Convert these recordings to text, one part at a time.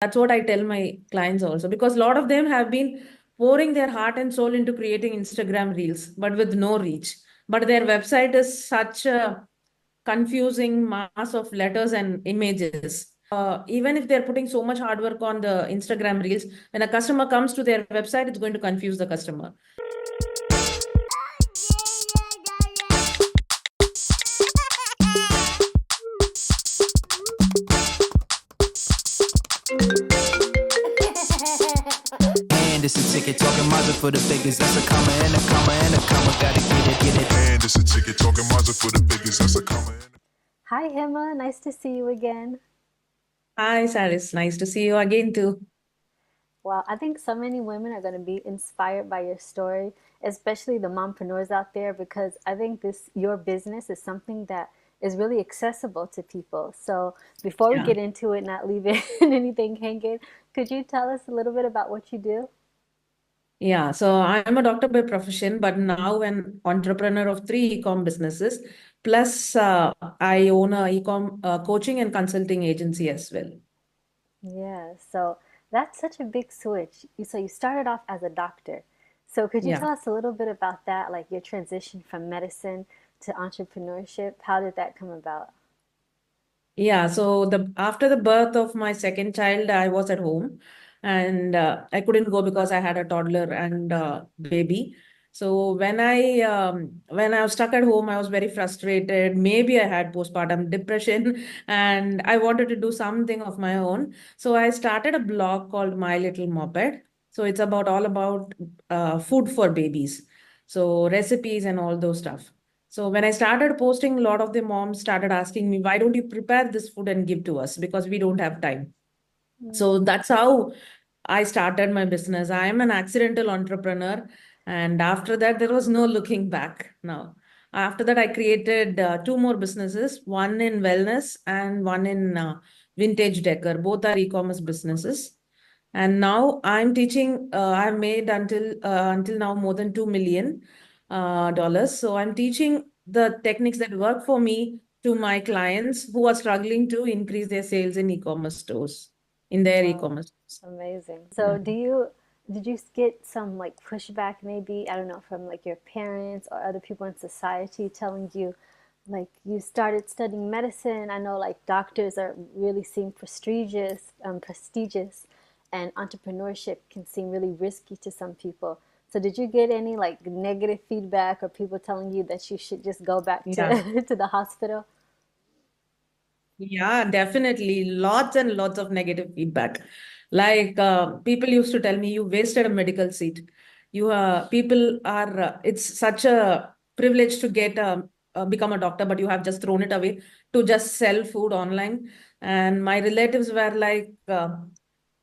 That's what I tell my clients also, because a lot of them have been pouring their heart and soul into creating Instagram reels, but with no reach. But their website is such a confusing mass of letters and images. Even if they're putting so much hard work on the Instagram reels, when a customer comes to their website, it's going to confuse the customer. And it's a ticket talking Mazda for the biggest. That's a comma and a comma and a comma. Gotta get it. And it's a ticket talking Mazda for the biggest. That's a comma. Hi, Hema. Nice to see you again. Hi, Saris. Nice to see you again too. Well, I think so many women are going to be inspired by your story, especially the mompreneurs out there, because I think your business is something that is really accessible to people. So before we Yeah. get into it, not leaving anything hanging, could you tell us a little bit about what you do? Yeah, so I'm a doctor by profession, but now an entrepreneur of three e-com businesses. Plus, I own a e-com coaching and consulting agency as well. Yeah, so that's such a big switch. So you started off as a doctor. So could you Yeah. tell us a little bit about that, like your transition from medicine to entrepreneurship? How did that come about? Yeah, so the after the birth of my second child, I was at home, and I couldn't go because I had a toddler and baby. So when I was stuck at home, I was very frustrated. Maybe I had postpartum depression, and I wanted to do something of my own. So I started a blog called My Little Moped. So it's about all about food for babies, so recipes and all those stuff. So when I started posting, a lot of the moms started asking me, why don't you prepare this food and give to us? Because we don't have time. So Mm. that's how I started my business. I am an accidental entrepreneur. And after that, there was no looking back now. After that, I created two more businesses, one in wellness and one in vintage decor. Both are e-commerce businesses. And now I'm teaching, I've made until now more than $2 million dollars. So I'm teaching the techniques that work for me to my clients who are struggling to increase their sales in e-commerce stores, in their Wow, e-commerce. amazing. Yeah. So did you get some like pushback maybe, I don't know, from like your parents or other people in society telling you like you started studying medicine? I know like doctors are really seem prestigious, and entrepreneurship can seem really risky to some people. So did you get any like negative feedback or people telling you that you should just go back Yeah. to to the hospital? Yeah, definitely. Lots and lots of negative feedback. Like people used to tell me, you wasted a medical seat. People are, it's such a privilege to become a doctor, but you have just thrown it away to just sell food online. And my relatives were like,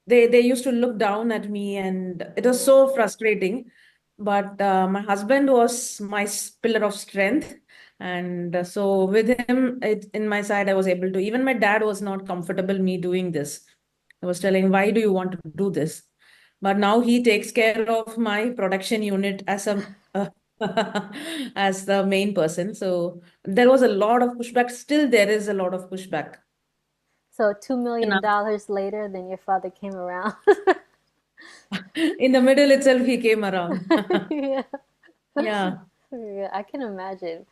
they used to look down at me, and it was Mm. so frustrating. But my husband was my pillar of strength. And so with him in my side, I was able to, even my dad was not comfortable me doing this. I was telling, why do you want to do this? But now he takes care of my production unit as as the main person. So there was a lot of pushback. Still, there is a lot of pushback. So $2 million Enough. dollars later, then your father came around. In the middle itself, he came around. Yeah. Yeah. Yeah, I can imagine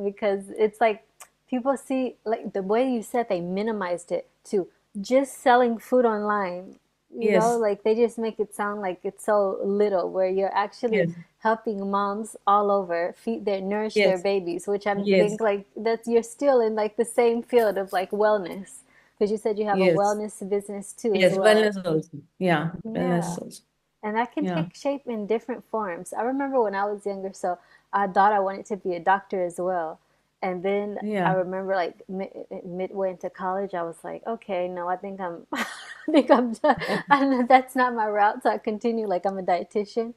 because it's like people see like the way you said they minimized it to just selling food online. Yes. Like they just make it sound like it's so little where you're actually Yes. helping moms all over nourish their Yes. babies, which I think Yes. like that you're still in like the same field of like wellness because you said you have a Yes. wellness business too as Yes. well. Wellness also. Yeah. Yeah. Wellness also. And that can Yeah. take shape in different forms. I remember when I was younger, so I thought I wanted to be a doctor as well. And then I Yeah. remember like midway into college, I was like, okay, no, I think I think I'm done. I know that's not my route. So I continue like I'm a dietitian.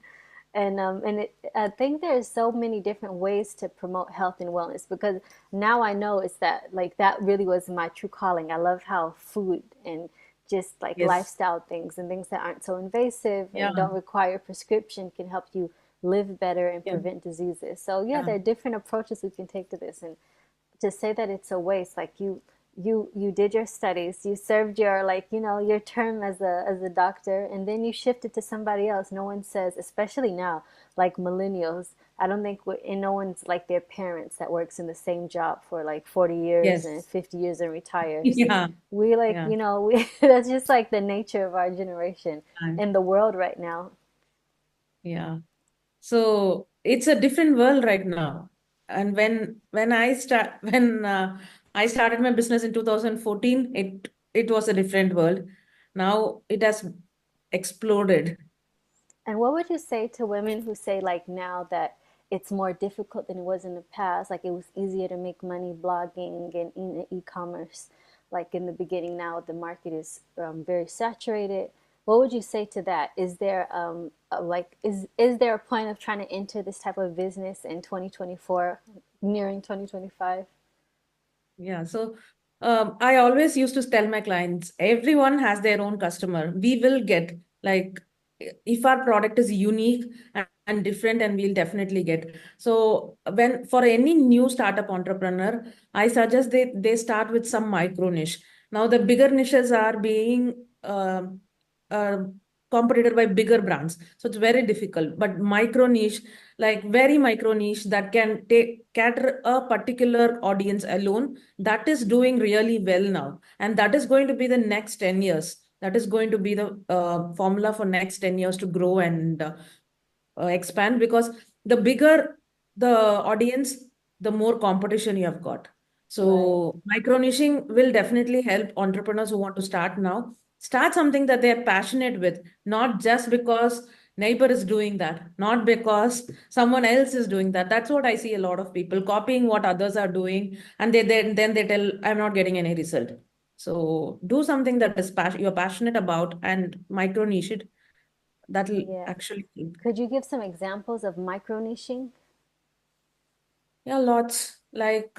I think there's so many different ways to promote health and wellness because now I know it's that like that really was my true calling. I love how food and just like Yes. lifestyle things and things that aren't so invasive Yeah. and don't require prescription can help you live better and Yeah. prevent diseases. So yeah, Yeah. there are different approaches we can take to this, and to say that it's a waste, like you did your studies, you served your, like, your term as a doctor, and then you shifted to somebody else. No one says, especially now, like millennials, I don't think and no one's like their parents that works in the same job for like 40 years and Yes. 50 years and retires. Yeah. We, like, Yeah. we that's just like the nature of our generation And- in the world right now. Yeah. So it's a different world right now. And when I started my business in 2014, it was a different world. Now it has exploded. And what would you say to women who say, like, now that it's more difficult than it was in the past? Like, it was easier to make money blogging and in e-commerce. Like in the beginning, now the market is very saturated. What would you say to that? Is there is there a point of trying to enter this type of business in 2024, nearing 2025? Yeah, so I always used to tell my clients, everyone has their own customer. We will get, like, if our product is unique and different, and we'll definitely get. So when for any new startup entrepreneur, I suggest they start with some micro niche. Now the bigger niches are being uh, competited by bigger brands, so it's very difficult. But micro niche, like very micro niche that can take cater a particular audience alone, that is doing really well now, and that is going to be the next 10 years. That is going to be the formula for next 10 years to grow and expand, because the bigger the audience, the more competition you have got. Right. So micro niching will definitely help entrepreneurs who want to start now. Start something that they're passionate with, not just because neighbor is doing that, not because someone else is doing that. That's what I see a lot of people copying what others are doing, and then they tell, I'm not getting any result. So do something that is you're passionate about and micro niche it. That'll Yeah. actually help. Could you give some examples of micro niching? Yeah, lots. Like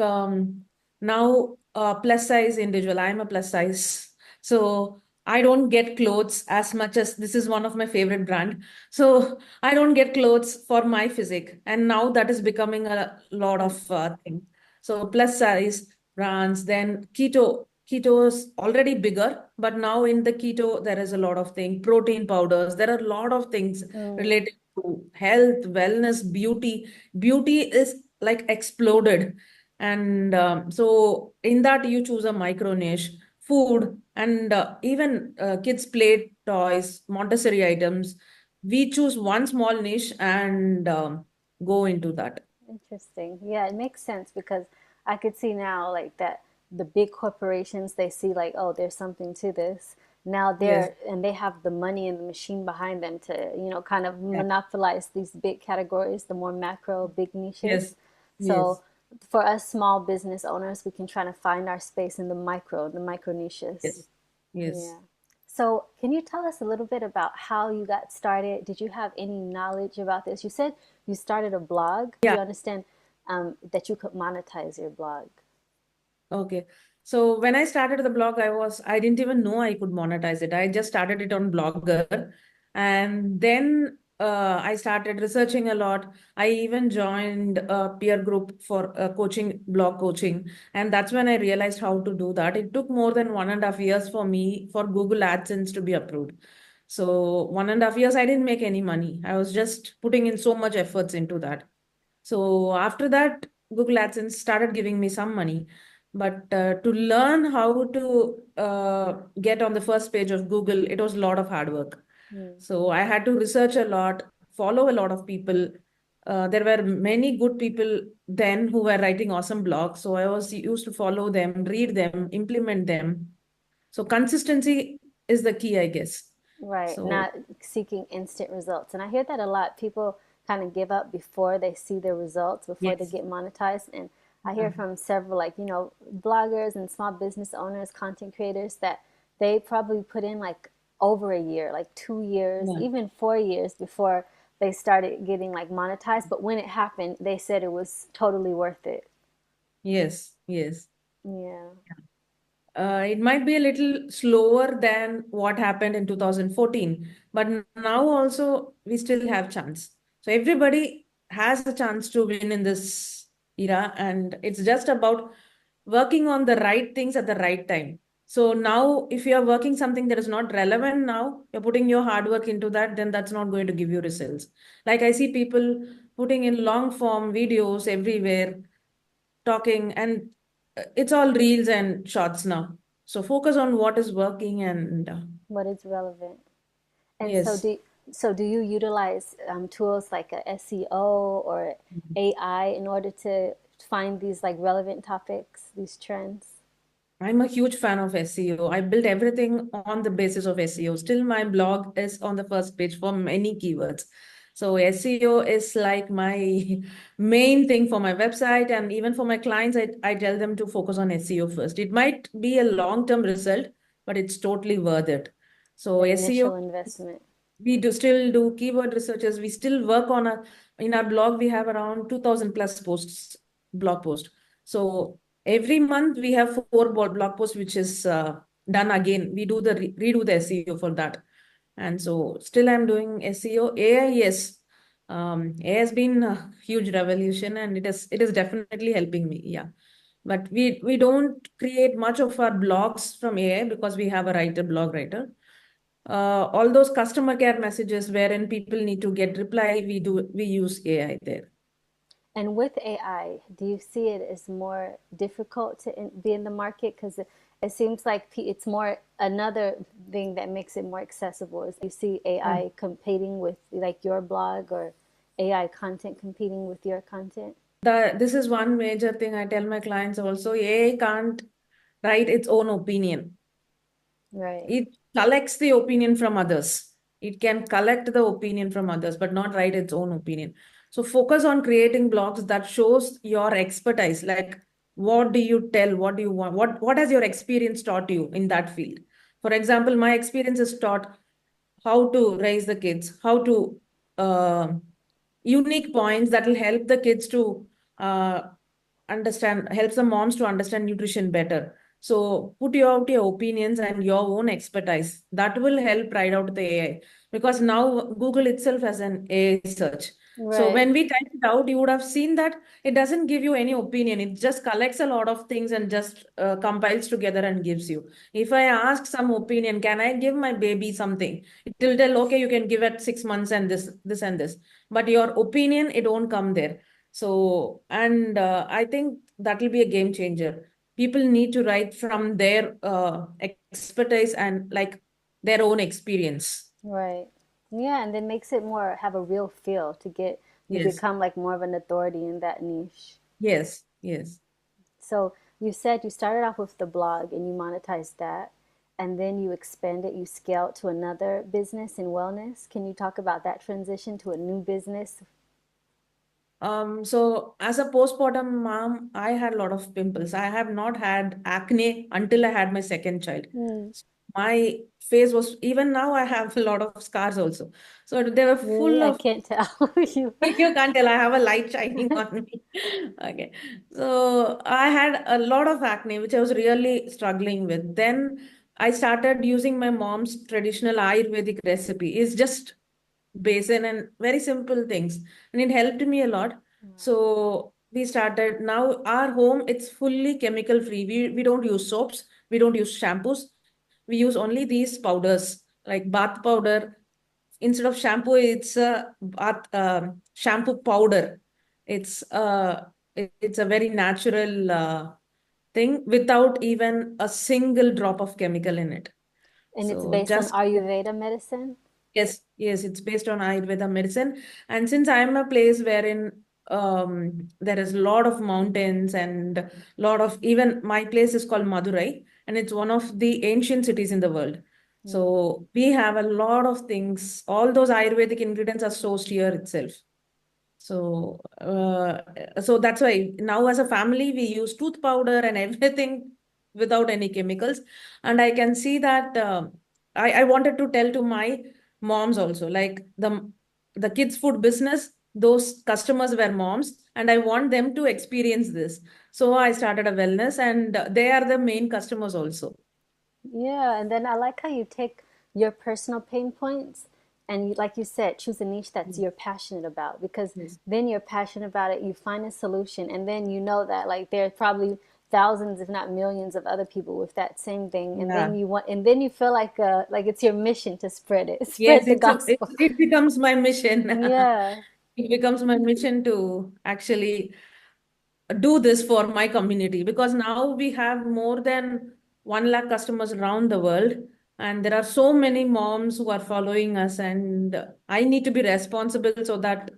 now, plus size individual. I'm a plus size, so I don't get clothes as much as this is one of my favorite brand. So I don't get clothes for my physique, and now that is becoming a lot of thing. So plus size brands, then keto. Keto is already bigger, but now in the keto there is a lot of thing. Protein powders. There are a lot of things Mm, related to health, wellness, beauty. Beauty is like exploded, and so in that you choose a micro niche. Food, and even kids play toys, Montessori items, we choose one small niche and go into that. interesting. Yeah, it makes sense because I could see now, like, that the big corporations, they see like, oh, there's something to this. Now Yes. they have the money and the machine behind them to, kind of Yeah. monopolize these big categories, the more macro, big niches. Yes. So Yes. for us small business owners, we can try to find our space in the micro niches. Yes. Yes. Yeah. So, can you tell us a little bit about how you got started? Did you have any knowledge about this? You said you started a blog. Do Yeah. you understand that you could monetize your blog? Okay. So when I started the blog, I didn't even know I could monetize it. I just started it on Blogger. And then I started researching a lot. I even joined a peer group for coaching, blog coaching. And that's when I realized how to do that. It took more than 1.5 years for me for Google AdSense to be approved. So 1.5 years, I didn't make any money. I was just putting in so much efforts into that. So after that, Google AdSense started giving me some money. But to learn how to get on the first page of Google, it was a lot of hard work. Hmm. So I had to research a lot, follow a lot of people. There were many good people then who were writing awesome blogs. So I was used to follow them, read them, implement them. So consistency is the key, I guess. Right, So not seeking instant results. And I hear that a lot. People kind of give up before they see the results, before they yes. get monetized. And I hear Yeah. from several, like, bloggers and small business owners, content creators, that they probably put in like over a year, like 2 years, Yeah. even 4 years before they started getting like monetized. But when it happened, they said it was totally worth it. Yes. Yes. Yeah. It might be a little slower than what happened in 2014, but now also we still have chance. So everybody has a chance to win in this era, and it's just about working on the right things at the right time. So now, if you're working something that is not relevant now, you're putting your hard work into that, then that's not going to give you results. Like I see people putting in long form videos everywhere, talking, and it's all reels and shorts now. So focus on what is working and What is relevant? And yes. so do you utilize tools like a SEO or AI in order to find these like relevant topics, these trends? I'm a huge fan of SEO. I built everything on the basis of SEO. Still, my blog is on the first page for many keywords. So SEO is like my main thing for my website, and even for my clients, I tell them to focus on SEO first. It might be a long-term result, but it's totally worth it. So The SEO, initial investment. we do still do keyword researches. We still work on in our blog, we have around 2000 plus posts, blog post. So every month we have four blog posts, which is done again. We do the redo the SEO for that. And so still I'm doing SEO. AI, yes. AI has been a huge revolution, and it is definitely helping me. Yeah. But we don't create much of our blogs from AI because we have a blog writer. All those customer care messages wherein people need to get reply, we use AI there. And with AI, do you see it as more difficult to be in the market? Because it seems like it's more another thing that makes it more accessible. Is you see Yeah. AI competing with like your blog or AI content competing with your content? This is one major thing I tell my clients also. AI can't write its own opinion. Right, It collects the opinion from others. It can collect the opinion from others, but not write its own opinion. So focus on creating blogs that shows your expertise. Like, what do you tell? What do you want? What has your experience taught you in that field? For example, my experience is taught how to raise the kids, how to uh, unique points that will help the kids to uh, understand, helps the moms to understand nutrition better. So put out your opinions and your own expertise. That will help write out the AI, because now Google itself has an AI search. So right, when we type it out, you would have seen that it doesn't give you any opinion. It just collects a lot of things and just compiles together and gives you. If I ask some opinion, can I give my baby something? It will tell, okay, you can give it 6 months and this and this. But your opinion, it won't come there. So, and I think that will be a game changer. People need to write from their expertise and like their own experience. right. Yeah, and then makes it more have a real feel to get you Yes, become like more of an authority in that niche. yes, yes. So you said you started off with the blog and you monetized that, and then you expanded, you scaled to another business in wellness. Can you talk about that transition to a new business? So as a postpartum mom, I had a lot of pimples. I have not had acne until I had my second child. Hmm. My face was, even now I have a lot of scars also. So they were Really? full I of, can't tell you. you can't tell, I have a light shining on me. Okay. So I had a lot of acne, which I was really struggling with. Then I started using my mom's traditional Ayurvedic recipe. It's just basin and very simple things. And it helped me a lot. So we started, now our home, it's fully chemical free. We don't use soaps, we don't use shampoos. We use only these powders like bath powder. Instead of shampoo, it's a bath shampoo powder. It's it's a very natural thing without even a single drop of chemical in it. And it's So based on just Ayurveda medicine? yes, yes, it's based on Ayurveda medicine. And since I'm a place wherein there is a lot of mountains and lot of, even my place is called Madurai, and it's one of the ancient cities in the world. Mm. So we have a lot of things. All those Ayurvedic ingredients are sourced here itself. So that's why now as a family we use tooth powder and everything without any chemicals. And I can see that I wanted to tell to my moms also, like the kids food business, those customers were moms, and I want them to experience this. So I started a wellness, and they are the main customers also. Yeah, and then I like how you take your personal pain points and you, like you said, choose a niche that's you're passionate about because Yes. then you're passionate about it, you find a solution, and then you know that like there's probably thousands, if not millions, of other people with that same thing, and then Yeah. you feel like it's your mission to spread it, Yes, spread the gospel. it becomes my mission. Yeah, It becomes my mission to actually do this for my community, because now we have more than 1 lakh customers around the world, and there are so many moms who are following us, and I need to be responsible so that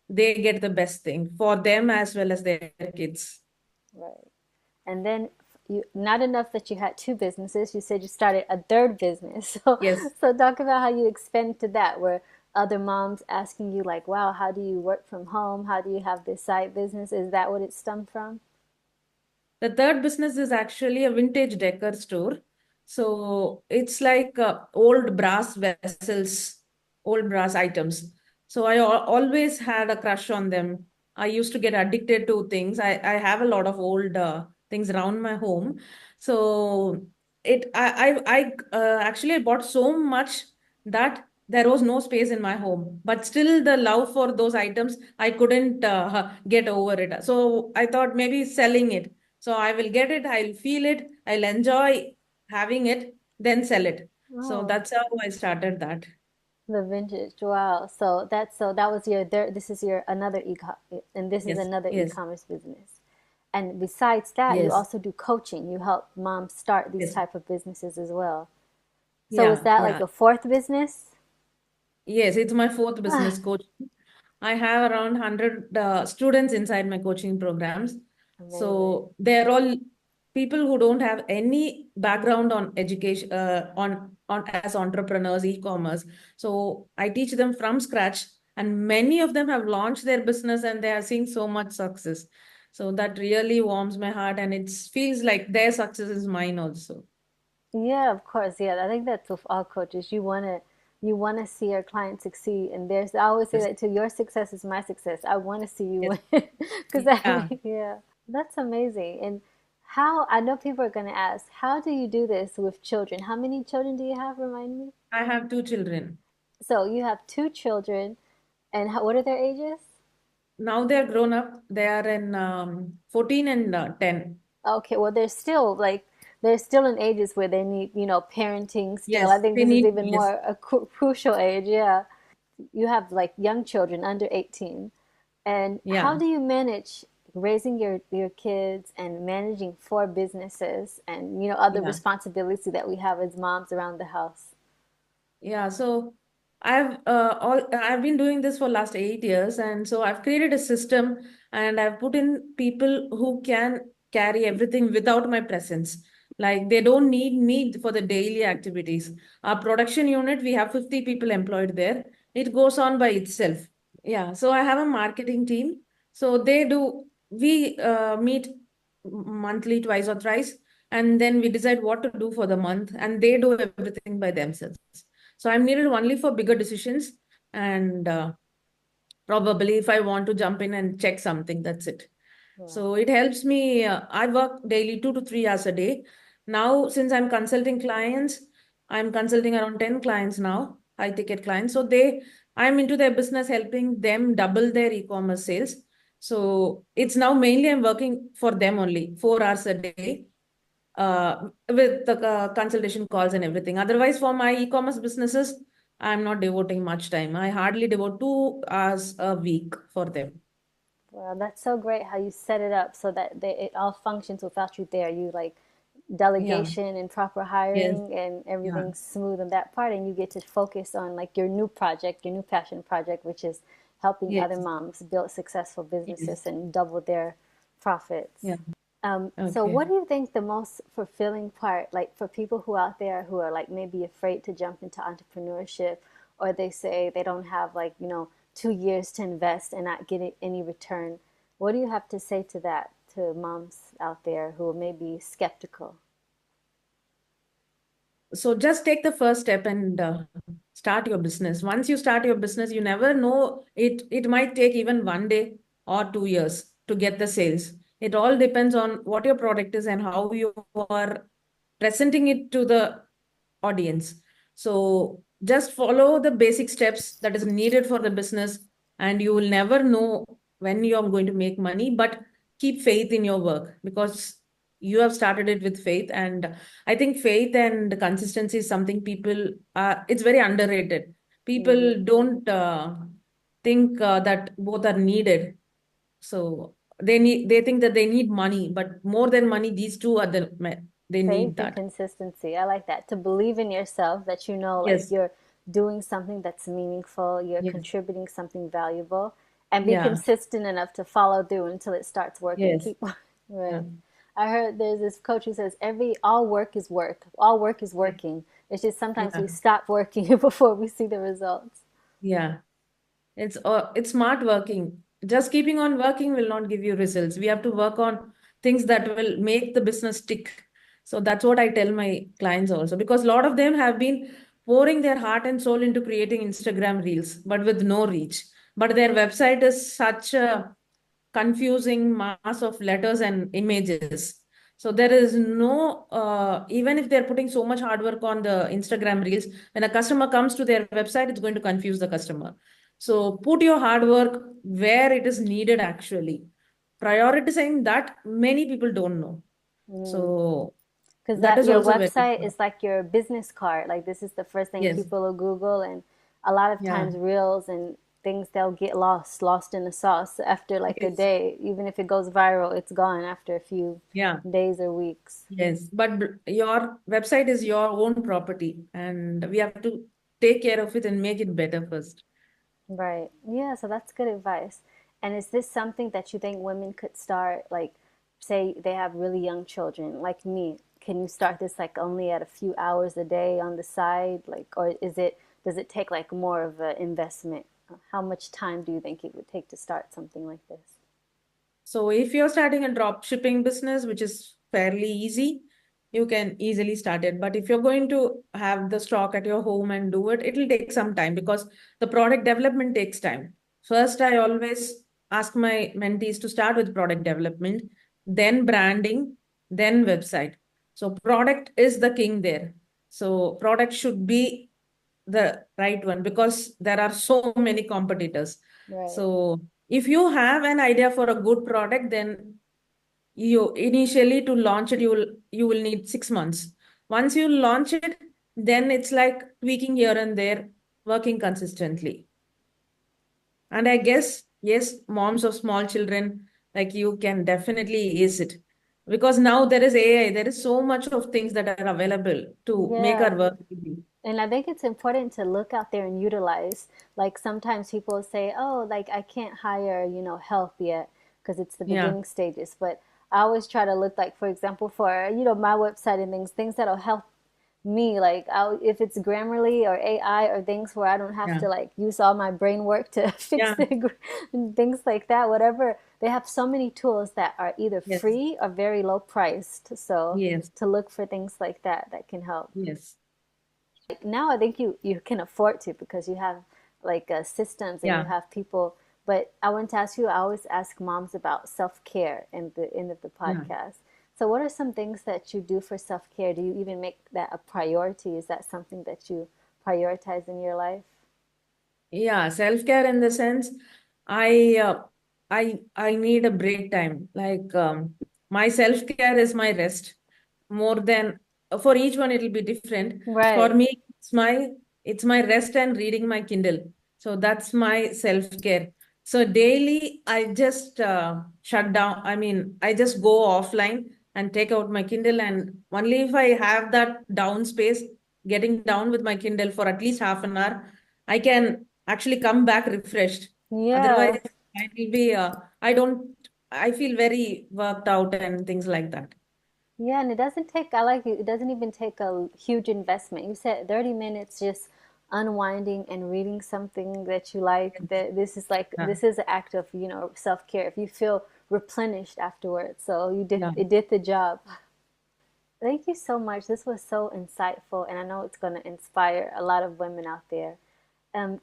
they get the best thing for them as well as their kids. right. And then you, not enough that you had two businesses, you said you started a third business. So Yes. so talk about how you expand to that, where other moms asking you like, wow, how do you work from home? How do you have this side business? Is that what it stemmed from? The third business is actually a vintage decor store. So it's like old brass vessels, old brass items. So I always had a crush on them. I used to get addicted to things. I have a lot of old things around my home. So I actually bought so much that there was no space in my home. But still, the love for those items, I couldn't get over it. So I thought maybe selling it, so I will get it, I'll feel it, I'll enjoy having it, then sell it. So Oh, that's how I started that. the vintage. Wow. So that was your there. This is your another and this is Yes, another yes, e-commerce business. And besides that, you yes, also do coaching. You help moms start these yes. type of businesses as well. So is Yeah, that like yeah. a fourth business? Yes, it's my fourth business coach. I have around 100 students inside my coaching programs. Amazing. So they're all people who don't have any background on education, on as entrepreneurs, e-commerce. So I teach them from scratch, and many of them have launched their business and they are seeing so much success. So that really warms my heart, and it feels like their success is mine also. Yeah, of course. Yeah, I think that's with all coaches. You wanna see your client succeed, and there's I always say Yes, that too. Your success is my success. I want to see you yes, win, because that yeah. yeah, that's amazing. And how I know people are gonna ask, how do you do this with children? How many children do you have? Remind me. I have two children. So you have two children, and what are their ages? Now they are grown up. They are in 14 and 10. Okay, well, they're still in ages where they need, parenting still. I Yes, think they this is need, even yes, more a crucial age. Yeah. You have like young children under 18. And how yeah, do you manage raising your kids and managing four businesses and, other yeah. responsibilities that we have as moms around the house? Yeah, so I've been doing this for last 8 years, and so I've created a system, and I've put in people who can carry everything without my presence. Like they don't need me for the daily activities. Our production unit, we have 50 people employed there. It goes on by itself. Yeah, so I have a marketing team. So we meet monthly, twice or thrice, and then we decide what to do for the month, and they do everything by themselves. So I'm needed only for bigger decisions, and probably if I want to jump in and check something, that's it. Yeah. So it helps me. I work daily 2 to 3 hours a day. Now, since I'm consulting clients, I'm consulting around 10 clients now, high ticket clients. So I'm into their business, helping them double their e-commerce sales. So it's now mainly I'm working for them only 4 hours a day with the consultation calls and everything. Otherwise, for my e-commerce businesses, I'm not devoting much time. I hardly devote 2 hours a week for them. Well, that's so great how you set it up so that it all functions without you there. You like Yeah. delegation and proper Yes. hiring and Yeah. everything's smooth on that part, and you get to focus on like your new project, your new passion project, which is helping other Yes. moms build successful Yes. businesses and double their profits. Yeah. So Okay. what do you think the most fulfilling part, like for people who out there who are like maybe afraid to jump into entrepreneurship, or they say they don't have like, 2 years to invest and not get any return? What do you have to say to that, to moms out there who may be skeptical? So just take the first step and start your business. Once you start your business, you never know, it might take even 1 day or 2 years to get the sales. It all depends on what your product is and how you are presenting it to the audience. So just follow the basic steps that is needed for the business, and you will never know when you're going to make money, but keep faith in your work, because you have started it with faith, and I think faith and consistency is something people it's very underrated. Mm-hmm. People don't think that both are needed. So they think that they need money, but more than money, these two are they Faith need and that. consistency. I like that. To believe in yourself, that you know, like Yes. you're doing something that's meaningful, you're Yes. contributing something valuable, and be Yeah. consistent enough to follow through until it starts working. Yes. Keep Yeah. right. I heard there's this coach who says all work is work. All work is working. It's just sometimes Yeah. we stop working before we see the results. Yeah. It's smart working. Just keeping on working will not give you results. We have to work on things that will make the business tick. So that's what I tell my clients also, because a lot of them have been pouring their heart and soul into creating Instagram reels, but with no reach. But their website is such a confusing mass of letters and images. So there is no, even if they're putting so much hard work on the Instagram reels, when a customer comes to their website, it's going to confuse the customer. So put your hard work where it is needed actually. Prioritizing that many people don't know. Mm. So Because that that is your also very website important. is like your business card. Like this is the first thing Yes. people will Google, and a lot of Yeah. times reels and things they'll get lost in the sauce after like a Yes. day. Even if it goes viral, it's gone after a few Yeah. days or weeks. Yes. But your website is your own property, and we have to take care of it and make it better first. Right. Yeah, so that's good advice. And is this something that you think women could start, like, say they have really young children, like me? Can you start this like only at a few hours a day on the side? Like, or does it take like more of an investment? How much time do you think it would take to start something like this? So if you're starting a drop shipping business, which is fairly easy, you can easily start it. But if you're going to have the stock at your home and do it, it'll take some time because the product development takes time. First, I always ask my mentees to start with product development, then branding, then website. So product is the king there. So product should be the right one because there are so many competitors. Right. So if you have an idea for a good product, then you initially to launch it, you will need 6 months. Once you launch it, then it's like tweaking here and there, working consistently. And I guess, yes, moms of small children like you can definitely ace it. Because now there is AI, there is so much of things that are available to make our Yeah. work easy. And I think it's important to look out there and utilize. Like sometimes people say, "Oh, like I can't hire, help yet because it's the Yeah, beginning stages." But I always try to look like, for example, for my website and things that'll help me. Like if it's Grammarly or AI or things where I don't have yeah, to like use all my brain work to fix yeah, the things like that. Whatever they have so many tools that are either yes, free or very low priced. So yes, to look for things like that can help. yes, Like now I think you can afford to because you have like systems and you yeah. have people. But I want to ask you, I always ask moms about self-care in the end of the Yeah. podcast. So what are some things that you do for self-care? Do you even make that a priority? Is that something that you prioritize in your life? Yeah, self-care in the sense I I need a break time. Like my self-care is my rest. More than for each one it'll be different. For Right. me, it's my rest and reading my Kindle. So that's my self-care. So daily I just shut down. I mean, I just go offline and take out my Kindle, and only if I have that down space, getting down with my Kindle for at least half an hour, I can actually come back refreshed. Yeah. Otherwise, I will be, I don't, I feel very worked out and things like that. Yeah, and it doesn't take, I like it doesn't even take a huge investment. You said 30 minutes just unwinding and reading something that you like. Yes. That this is like, Yeah. this is an act of, self-care. If you feel replenished afterwards, so Yeah. it did the job. Thank you so much. This was so insightful, and I know it's going to inspire a lot of women out there.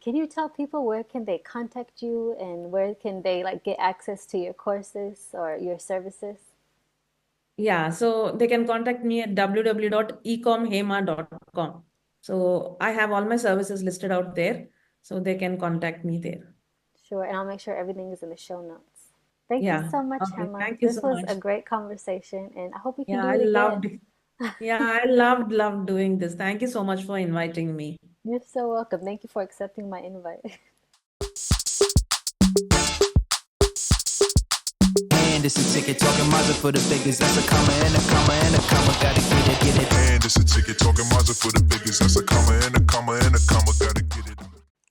Can you tell people where can they contact you and where can they like get access to your courses or your services? Yeah. So they can contact me at www.ecomhema.com. So I have all my services listed out there. So they can contact me there. Sure, and I'll make sure everything is in the show notes. Thank you Yeah. so much, Okay. Hema. Thank you This so was much. a great conversation, and I hope we can Yeah, do I it loved, again. yeah, I loved doing this. Thank you so much for inviting me. You're so welcome. Thank you for accepting my invite. And it's a ticket talking Mazda for the biggest. That's a comma and a comma and a comma. Gotta get it, get it. And it's a ticket talking Mazda for the biggest. That's a comma and a comma and a comma. Gotta get it.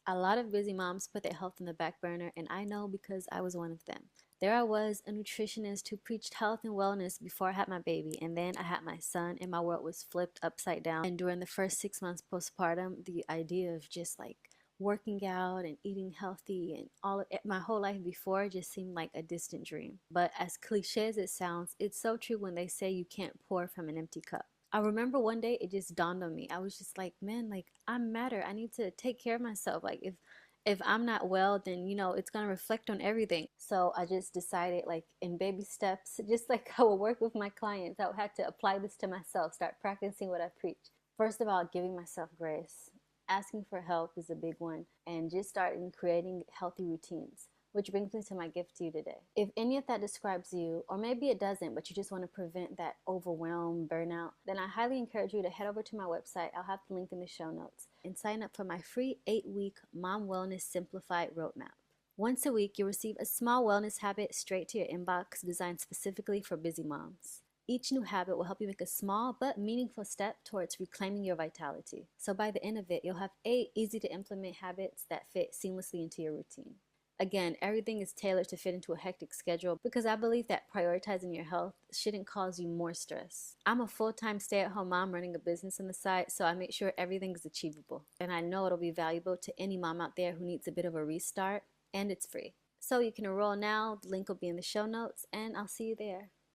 A lot of busy moms put their health on the back burner, and I know because I was one of them. There I was, a nutritionist who preached health and wellness before I had my baby, and then I had my son, and my world was flipped upside down. And during the first 6 months postpartum, the idea of just like working out and eating healthy and all of it, my whole life before just seemed like a distant dream. But as cliche as it sounds, it's so true when they say you can't pour from an empty cup. I remember one day it just dawned on me. I was just like, man, like I matter. I need to take care of myself. Like if I'm not well, then it's gonna reflect on everything. So I just decided, like in baby steps, just like I would work with my clients, I had to apply this to myself, start practicing what I preach. First of all, giving myself grace. Asking for help is a big one, and just starting creating healthy routines. Which brings me to my gift to you today. If any of that describes you, or maybe it doesn't, but you just want to prevent that overwhelm, burnout, then I highly encourage you to head over to my website. I'll have the link in the show notes, and sign up for my free 8-week Mom Wellness Simplified Roadmap. Once a week, you'll receive a small wellness habit straight to your inbox designed specifically for busy moms. Each new habit will help you make a small but meaningful step towards reclaiming your vitality. So by the end of it, you'll have 8 easy to implement habits that fit seamlessly into your routine. Again, everything is tailored to fit into a hectic schedule because I believe that prioritizing your health shouldn't cause you more stress. I'm a full-time stay-at-home mom running a business on the side, so I make sure everything is achievable. And I know it'll be valuable to any mom out there who needs a bit of a restart, and it's free. So you can enroll now, the link will be in the show notes, and I'll see you there.